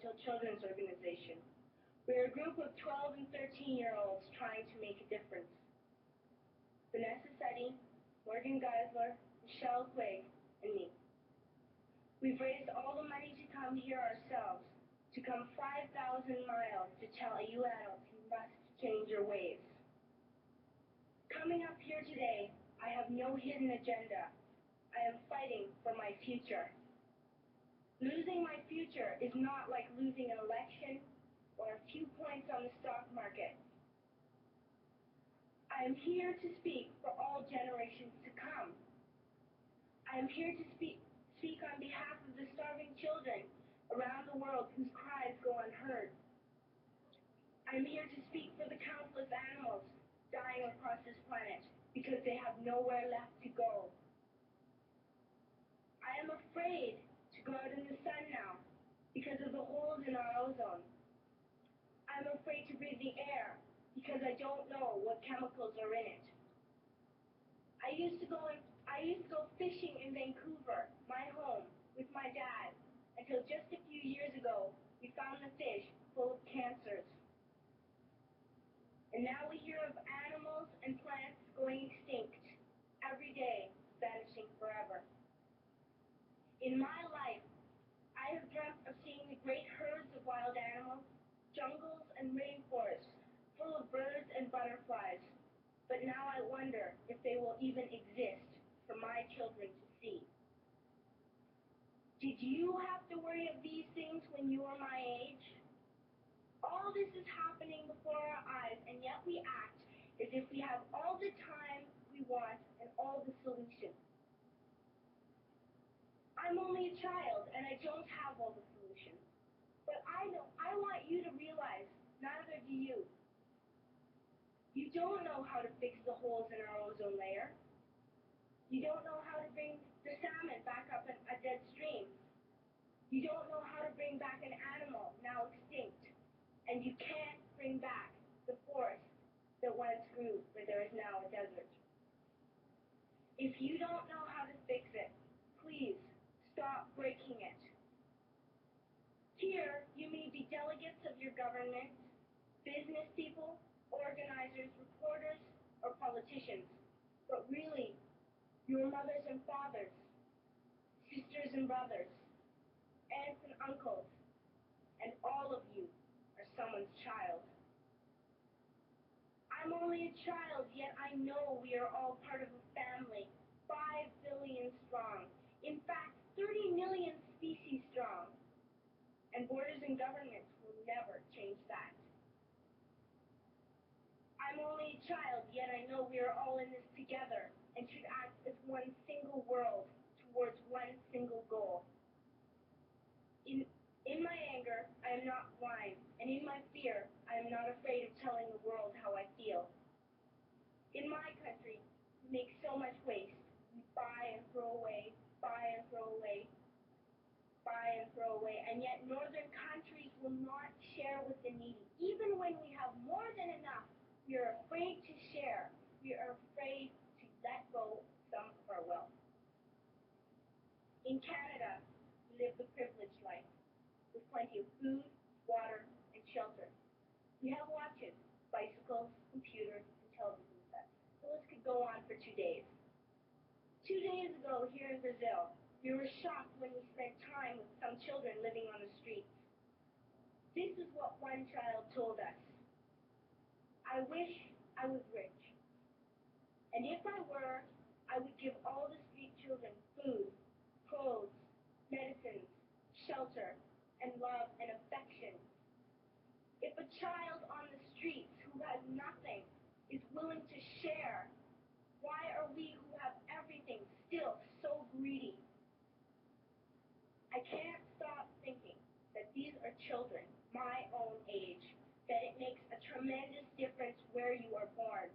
environmental children's organization. We're a group of 12 and 13-year-olds trying to make a difference. Vanessa Seddy, Morgan Geisler, Michelle Quigg, and me. We've raised all the money to come here ourselves, to come 5,000 miles to tell you adults you must change your ways. Coming up here today, I have no hidden agenda. I am fighting for my future. Losing my future is not like losing an election or a few points on the stock market. I am here to speak for all generations to come. I am here to speak on behalf of the starving children around the world whose cries go unheard. I am here to speak for the countless animals dying across this planet because they have nowhere left to go. I am afraid to go out in the sun now because of the holes in our ozone. I'm afraid to breathe the air because I don't know what chemicals are in it. I used to go fishing in Vancouver, my home, with my dad, until just a few years ago we found the fish full of cancers. And now we hear of animals and plants going extinct, every day vanishing forever. In my life, I have dreamt of seeing the great herds of wild animals, jungles and rainforests full of birds and butterflies. But now I wonder if they will even exist for my children to see. Did you have to worry of these things when you were my age? All this is happening before our eyes, and yet we act as if we have all the time we want and all the solutions. I'm only a child, and I don't have all the solutions. But I want you to realize, neither do you. You don't know how to fix the holes in our ozone layer. You don't know how to bring the salmon back up a dead stream. You don't know how to bring back an animal now extinct. And you can't bring back the forest that once grew where there is now a desert. If you don't know how to fix it, please stop breaking it. Here, you may be delegates of your government, business people, organizers, reporters, or politicians, but really, your mothers and fathers, sisters and brothers, aunts and uncles, and all of you are someone's child. I'm only a child, yet I know we are all part of a family, 5 billion strong. In fact, 30 million species strong. And borders and governments will never change that. I'm only a child, yet I know we are all in this together and should act as one single world towards one single goal. In my anger, I am not blind, and in my fear, I am not afraid of telling the world how I feel. In my country, we make so much waste. We buy and throw away, buy and throw away, buy and throw away, and yet northern countries will not share with the needy. Even when we have more than enough, we are afraid to share. We are afraid to let go some of our wealth. In Canada, we live the privileged life, with plenty of food, water, and shelter. We have watches, bicycles, computers, and television sets. The list could go on for 2 days. 2 days ago, here in Brazil, we were shocked when we spent time with some children living on the streets. This is what one child told us. I wish I was rich. And if I were, I would give all the street children food, clothes, medicines, shelter, and love and affection. If a child on the streets who has nothing is willing to share, why are we who have everything still so greedy? I can't stop thinking that these are children my own age, that it makes a tremendous difference where you are born.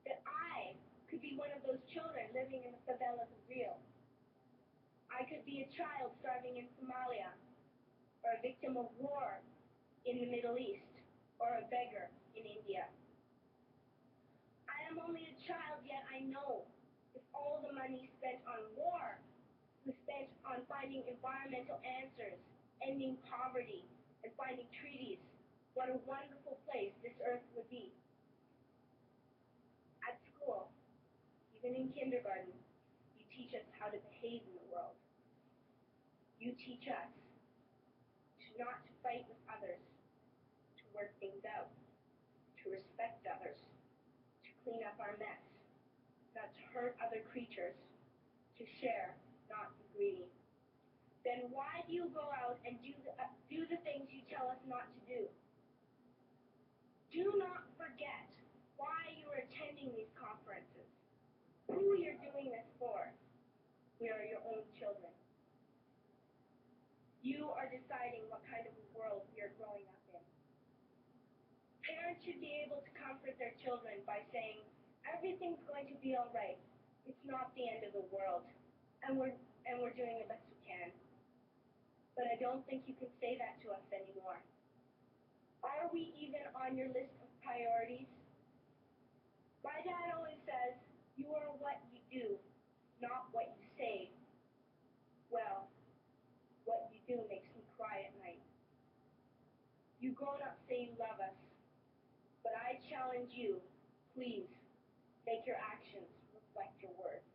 That I could be one of those children living in the favelas of Rio. I could be a child starving in Somalia, or a victim of war in the Middle East, or a beggar in India. I am only a child, yet I know if all the money spent on war was spent on finding environmental answers, ending poverty, and finding treaties, what a wonderful place this earth would be. At school, even in kindergarten, you teach us how to behave in the world. You teach us to not to fight with others, to work things out, to respect others, to clean up our mess, not to hurt other creatures, to share, not be greedy. Then why do you go out and do the things you tell us not to do? Do not forget why you are attending these conferences, who you're doing this for. We are your own children. You are deciding what kind of a world we are growing up in. Parents should be able to comfort their children by saying, everything's going to be all right. It's not the end of the world. And we're doing the best we can. But I don't think you can say that to us anymore. Are we even on your list of priorities? My dad always says, you are what you do, not what you say. Well, what you do makes me cry at night. You grown-ups say you love us, but I challenge you, please, make your actions reflect your words.